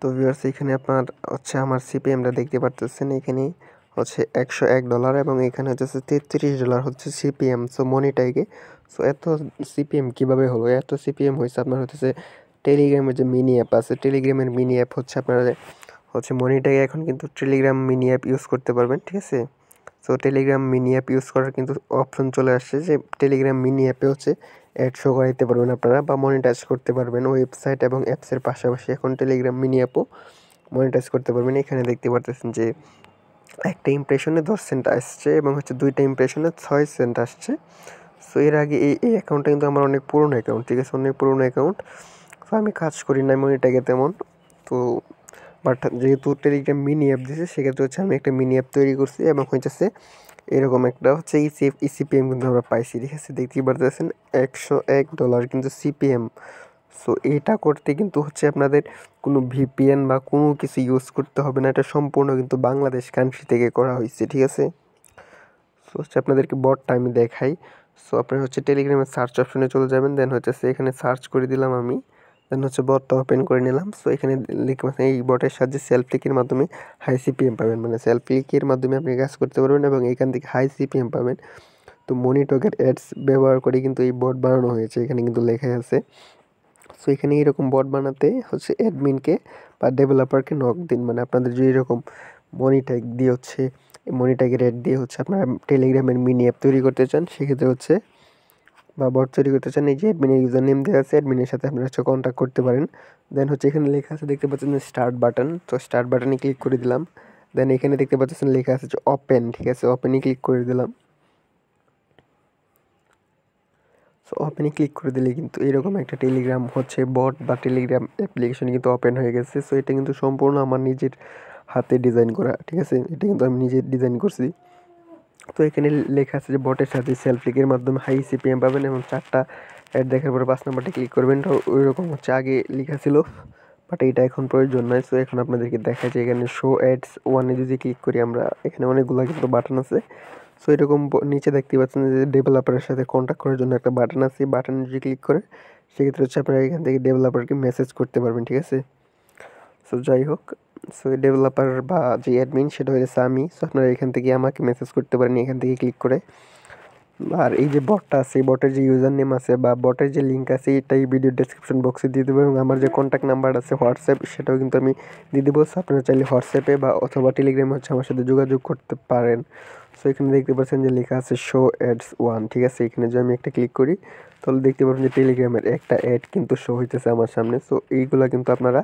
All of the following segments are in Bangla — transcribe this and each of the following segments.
তো ভিউয়ার্স এখানে আপনার হচ্ছে আমার সিপিএমটা দেখতে পারতেছেন, এখানে হচ্ছে $101 এবং এখানে হচ্ছে $33 হচ্ছে সিপিএম। সো মনিটাইগে সো এত সিপিএম কিভাবে হলো? এত সিপিএম হয়েছে আপনার হচ্ছে টেলিগ্রামের যে মিনি অ্যাপ আছে, টেলিগ্রামের মিনি অ্যাপ হচ্ছে আপনারা হচ্ছে মনিটাইগে এখন কিন্তু টেলিগ্রাম মিনি অ্যাপ ইউজ করতে পারবেন, ঠিক আছে? So Telegram mini app use করার কিন্তু অপশন চলে আসছে যে টেলিগ্রাম মিনি অ্যাপে হচ্ছে অ্যাড শো করাইতে পারবেন আপনারা বা মনিটাইজ করতে পারবেন ওয়েবসাইট এবং অ্যাপসের পাশাপাশি। এখন টেলিগ্রাম মিনি অ্যাপও মনিটাইজ করতে পারবেন। এখানে দেখতে পারতেছেন যে একটা ইমপ্রেশনে 10 সেন্ট আসছে এবং হচ্ছে 2টা ইমপ্রেশনে 6 সেন্ট আসছে। সো এর আগে এই অ্যাকাউন্টটা কিন্তু আমার অনেক পুরনো অ্যাকাউন্ট, ঠিক আছে? অনেক পুরনো অ্যাকাউন্ট। সো আমি কাজ করি না মনিটাইগে তেমন। তো বাট যেহেতু টেলিগ্রাম মিনি অ্যাপ দিয়েছে সেক্ষেত্রে হচ্ছে আমি একটা মিনি অ্যাপ তৈরি করছি এবং হচ্ছে এরকম একটা হচ্ছে সিপিএম কিন্তু আমরা পাইছি, ঠিক আছে? দেখতেই পারতেছেন $101 কিন্তু সিপিএম। সো এটা করতে কিন্তু হচ্ছে আপনাদের কোনো ভিপিএন বা কোনো কিছু ইউজ করতে হবে না, এটা সম্পূর্ণ কিন্তু বাংলাদেশ কান্ট্রি থেকে করা হয়েছে, ঠিক আছে? সো হচ্ছে আপনাদেরকে বটটা আমি দেখাই। সো আপনারা হচ্ছে টেলিগ্রামের সার্চ অপশনে চলে যাবেন, দেন হচ্ছে এখানে সার্চ করে দিলাম আমি, দেন হচ্ছে বটটা ওপেন করে নিলাম। সো এখানে লিখে এই বটের সাহায্যে সেলফ ক্লিকের মাধ্যমে হাই সিপিএম পাবেন, মানে সেলফ ক্লিকের মাধ্যমে আপনি কাজ করতে পারবেন এবং এখান থেকে হাই সিপিএম পাবেন। তো মনিটকের অ্যাডস ব্যবহার করে কিন্তু এই বট বানানো হয়েছে, এখানে কিন্তু লেখাই আছে। সো এখানে এরকম বট বানাতে হচ্ছে অ্যাডমিনকে বা ডেভেলপারকে নক দিন, মানে আপনাদের যদি এরকম মনিটাইগ দিয়ে হচ্ছে মনিটাইগের অ্যাড দিয়ে হচ্ছে আপনারা টেলিগ্রামের মিনি অ্যাপ তৈরি করতে চান, সেক্ষেত্রে হচ্ছে বা বট তৈরি করতে চান, এই যে অ্যাডমিনের ইউজার নেম দেওয়া আছে, অ্যাডমিনের সাথে আপনারা হচ্ছে কন্ট্যাক্ট করতে পারেন। দেন হচ্ছে এখানে লেখা আছে, দেখতে পাচ্ছেন যে স্টার্ট বাটন, তো স্টার্ট বাটনে ক্লিক করে দিলাম। দেন এখানে দেখতে পাচ্ছেন লেখা আছে যে ওপেন, ঠিক আছে? ওপেনে ক্লিক করে দিলাম। সো ওপেনে ক্লিক করে দিলে কিন্তু এরকম একটা টেলিগ্রাম হচ্ছে বট বা টেলিগ্রাম অ্যাপ্লিকেশন কিন্তু ওপেন হয়ে গেছে। সো এটা কিন্তু সম্পূর্ণ আমার নিজের হাতে ডিজাইন করা, ঠিক আছে? এটা কিন্তু আমি নিজে ডিজাইন করছি। তো এখানে লেখা আছে যে বটের সাথে সেলফ ক্লিকের মাধ্যমে হাই সিপিএম পাবেন এবং 4টা অ্যাড দেখার পরে 5 নাম্বারটা ক্লিক করবেন। তো ওইরকম হচ্ছে আগে লেখা ছিল, বাট এটা এখন প্রয়োজন নয়। সো এখন আপনাদেরকে দেখা যায় এখানে শো অ্যাডস ওয়ানে যদি ক্লিক করি আমরা, এখানে অনেকগুলো কিন্তু বাটন আছে। সো এরকম নিচে দেখতে পাচ্ছেন যে ডেভেলপারের সাথে কন্ট্যাক্ট করার জন্য একটা বাটন আছে, বাটনে যদি ক্লিক করে সেক্ষেত্রে হচ্ছে আপনারা এখান থেকে ডেভেলপারকে মেসেজ করতে পারবেন, ঠিক আছে? সো যাই হোক, সো এই ডেভেলপার বা যে অ্যাডমিন সেটা হয়েছে আমি। সো আপনারা এখান থেকে আমাকে মেসেজ করতে পারেন এখান থেকে ক্লিক করে। আর এই যে বটটা আছে, এই বটের যে ইউজার নেম আছে বা বটের যে লিঙ্ক আছে এটাই ভিডিও ডেসক্রিপশন বক্সে দিয়ে দেবো এবং আমার যে কন্ট্যাক্ট নাম্বার আছে হোয়াটসঅ্যাপ সেটাও কিন্তু আমি দিয়ে দেবো। সো আপনারা চাইলে হোয়াটসঅ্যাপে বা অথবা টেলিগ্রামে হচ্ছে আমার সাথে যোগাযোগ করতে পারেন। সো এখানে দেখতে পাচ্ছেন যে লেখা আছে শো অ্যাডস ওয়ান, ঠিক আছে? এখানে যদি আমি একটা ক্লিক করি তাহলে দেখতে পাবেন যে টেলিগ্রামের একটা অ্যাড কিন্তু শো হইতেছে আমার সামনে। সো এইগুলা কিন্তু আপনারা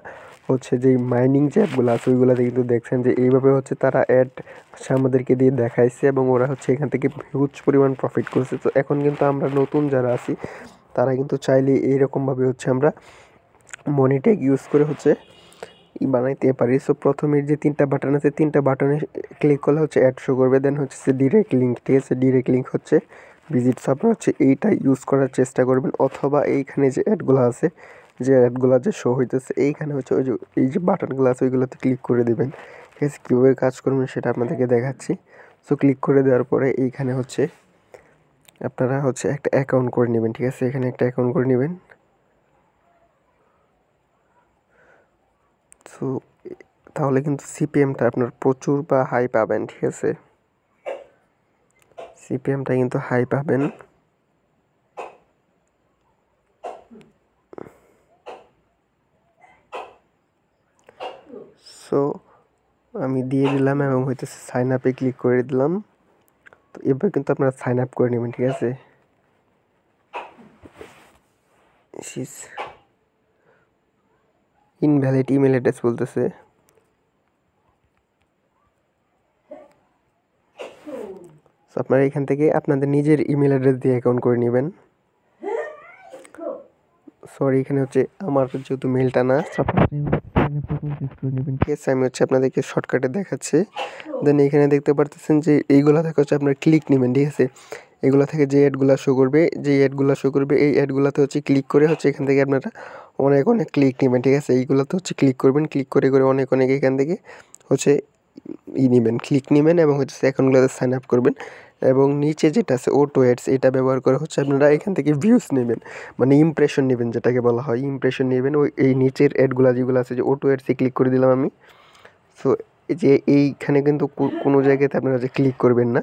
হচ্ছে যেই মাইনিং যে অ্যাপগুলো আছে ওইগুলোতে কিন্তু দেখছেন যে এইভাবে হচ্ছে তারা অ্যাড হচ্ছে আমাদেরকে দিয়ে দেখাইছে এবং ওরা হচ্ছে এখান থেকে হিউজ পরিমাণ প্রফিট করছে। তো এখন কিন্তু আমরা নতুন যারা আছি তারা কিন্তু চাইলে এইরকমভাবে হচ্ছে আমরা মনিটাইগ ইউজ করে হচ্ছে বানাইতে পারি। সো প্রথমের যে 3টা বাটন আছে 3টা বাটনে ক্লিক করলে হচ্ছে অ্যাড শো করবে, দেন হচ্ছে ডিরেক্ট লিঙ্ক, ঠিক আছে? ডিরেক্ট লিঙ্ক হচ্ছে ভিজিট। সো আপনারা হচ্ছে এইটা ইউজ করার চেষ্টা করবেন অথবা এইখানে যে অ্যাডগুলো আছে, যে অ্যাডগুলো যে শো হইতেছে এইখানে হচ্ছে ওই যে এই যে বাটনগুলো আছে ওইগুলোতে ক্লিক করে দেবেন, ঠিক আছে? কীভাবে কাজ করবেন সেটা আপনাদেরকে দেখাচ্ছি। সো ক্লিক করে দেওয়ার পরে এইখানে হচ্ছে আপনারা হচ্ছে একটা অ্যাকাউন্ট করে নেবেন, ঠিক আছে? এখানে একটা অ্যাকাউন্ট করে নেবেন। সো তাহলে কিন্তু সিপিএমটা আপনার প্রচুর বা হাই পাবেন, ঠিক আছে? সিপিএমটা কিন্তু হাই পাবেন। সো আমি দিয়ে দিলাম এবং হইতেছে সাইন আপে ক্লিক করে দিলাম। তো এবার কিন্তু আপনারা সাইন আপ করে নেবেন, ঠিক আছে? ইনভ্যালিড ইমেল অ্যাড্রেস বলতেছে। সো আপনারা এখান থেকে আপনাদের নিজের ইমেল অ্যাড্রেস দিয়ে অ্যাকাউন্ট করে নেবেন। সরি, এখানে হচ্ছে আমার যেহেতু মেলটা না, ঠিক আছে? আমি হচ্ছে আপনাদেরকে শর্টকাটে দেখাচ্ছি। দেন এখানে দেখতে পারতেছেন যে এইগুলা থেকে হচ্ছে আপনার ক্লিক নেবেন, ঠিক আছে? এগুলা থেকে যে অ্যাডগুলা শো করবে, যে অ্যাডগুলা শো করবে এই অ্যাডগুলাতে হচ্ছে ক্লিক করে হচ্ছে এখান থেকে আপনারা অনেক অনেক ক্লিক নেবেন, ঠিক আছে? এইগুলাতে হচ্ছে ক্লিক করবেন, ক্লিক করে করে অনেক অনেক এখান থেকে হচ্ছে নেবেন, ক্লিক নেবেন এবং হচ্ছে অ্যাকাউন্টগুলোতে সাইন আপ করবেন। এবং নিচে যেটা আছে অটো অ্যাডস, এটা ব্যবহার করে হচ্ছে আপনারা এখান থেকে ভিউজ নেবেন, মানে ইমপ্রেশন নেবেন, যেটাকে বলা হয় ইমপ্রেশন নেবেন। ওই এই নিচের অ্যাডগুলা যেগুলো আছে, যে অটো অ্যাডসে ক্লিক করে দিলাম আমি। সো এই যে এইখানে কিন্তু কোনো জায়গাতে আপনারা যে ক্লিক করবেন না,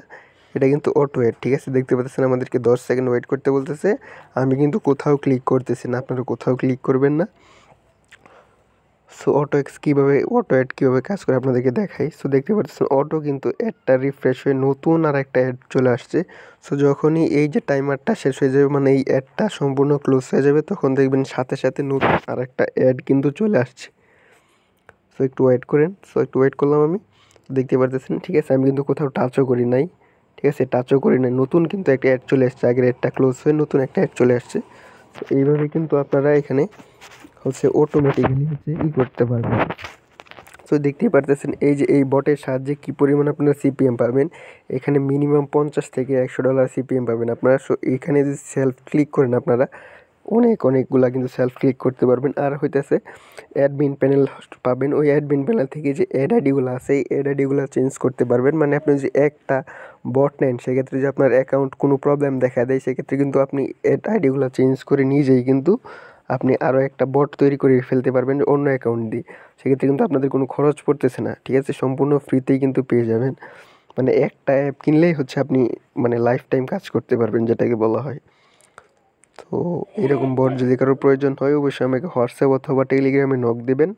এটা কিন্তু অটো অ্যাড, ঠিক আছে? দেখতে পাচ্ছেন আমাদেরকে 10 সেকেন্ড ওয়েট করতে বলতেছে। আমি কিন্তু কোথাও ক্লিক করতেছি না, আপনারা কোথাও ক্লিক করবেন না। সো অটো অ্যাড কীভাবে কাজ করে আপনাদেরকে দেখাই। সো দেখতে পাচ্ছেন অটো কিন্তু অ্যাডটা রিফ্রেশ হয়ে নতুন আর একটা অ্যাড চলে আসছে। সো যখনই এই যে টাইমারটা শেষ হয়ে যাবে, মানে এই অ্যাডটা সম্পূর্ণ ক্লোজ হয়ে যাবে, তখন দেখবেন সাথে সাথে নতুন আর একটা অ্যাড কিন্তু চলে আসছে। সো একটু ওয়েট করেন। সো একটু ওয়েট করলাম আমি, দেখতে পারতেছেন, ঠিক আছে? আমি কিন্তু কোথাও টাচও করি নাই, ঠিক আছে? টাচও করি নাই, নতুন কিন্তু একটা অ্যাড চলে আসছে, আগের অ্যাডটা ক্লোজ হয়ে নতুন একটা অ্যাড চলে আসছে। তো এইভাবে কিন্তু আপনারা এখানে হচ্ছে অটোমেটিক্যালি হচ্ছে করতে পারবেন। সো দেখতেই পারতেছেন এই যে এই বটের সাহায্যে কী পরিমাণ আপনারা সিপিএম পাবেন। এখানে মিনিমাম 50 থেকে $100 সিপিএম পাবেন আপনারা। সো এখানে যদি সেলফ ক্লিক করেন আপনারা, অনেকগুলা কিন্তু সেলফ ক্লিক করতে পারবেন। আর হইতেছে অ্যাডমিন প্যানেল পাবেন। ওই অ্যাডমিন প্যানেল থেকে যে অ্যাড আইডিগুলো আছে, এই অ্যাড আইডিগুলো চেঞ্জ করতে পারবেন। মানে আপনি যদি একটা বট নেন, সেক্ষেত্রে যদি আপনার অ্যাকাউন্ট কোনো প্রবলেম দেখা দেয়, সেক্ষেত্রে কিন্তু আপনি অ্যাড আইডিগুলো চেঞ্জ করে নিজেই কিন্তু আপনি আরও একটা বট তৈরি করে ফেলতে পারবেন অন্য অ্যাকাউন্ট দিয়ে। সেক্ষেত্রে কিন্তু আপনাদের কোনো খরচ পড়তেছে না, ঠিক আছে? সম্পূর্ণ ফ্রিতেই কিন্তু পেয়ে যাবেন। মানে একটা অ্যাপ কিনলেই হচ্ছে আপনি মানে লাইফ টাইম কাজ করতে পারবেন, যেটাকে বলা হয়। তো এরকম বট যদি কারোর প্রয়োজন হয়, অবশ্যই আমাকে হোয়াটসঅ্যাপ অথবা টেলিগ্রামে নক দেবেন।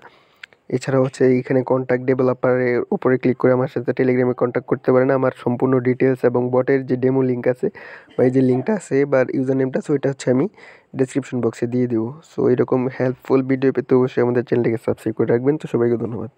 এছাড়া হচ্ছে এইখানে কন্ট্যাক্ট ডেভেলপারের উপরে ক্লিক করে আমার সাথে টেলিগ্রামে কন্ট্যাক্ট করতে পারেন। আমার সম্পূর্ণ ডিটেলস এবং বটের যে ডেমো লিঙ্ক আছে বা এই যে লিঙ্কটা আছে বা ইউজার নেমটা আছে, ওইটা হচ্ছে আমি ডেসক্রিপশন বক্সে দিয়ে দেবো। সো এরকম হেল্পফুল ভিডিও পেতে অবশ্যই আমাদের চ্যানেলটিকে সাবস্ক্রাইব করে রাখবেন। তো সবাইকে ধন্যবাদ।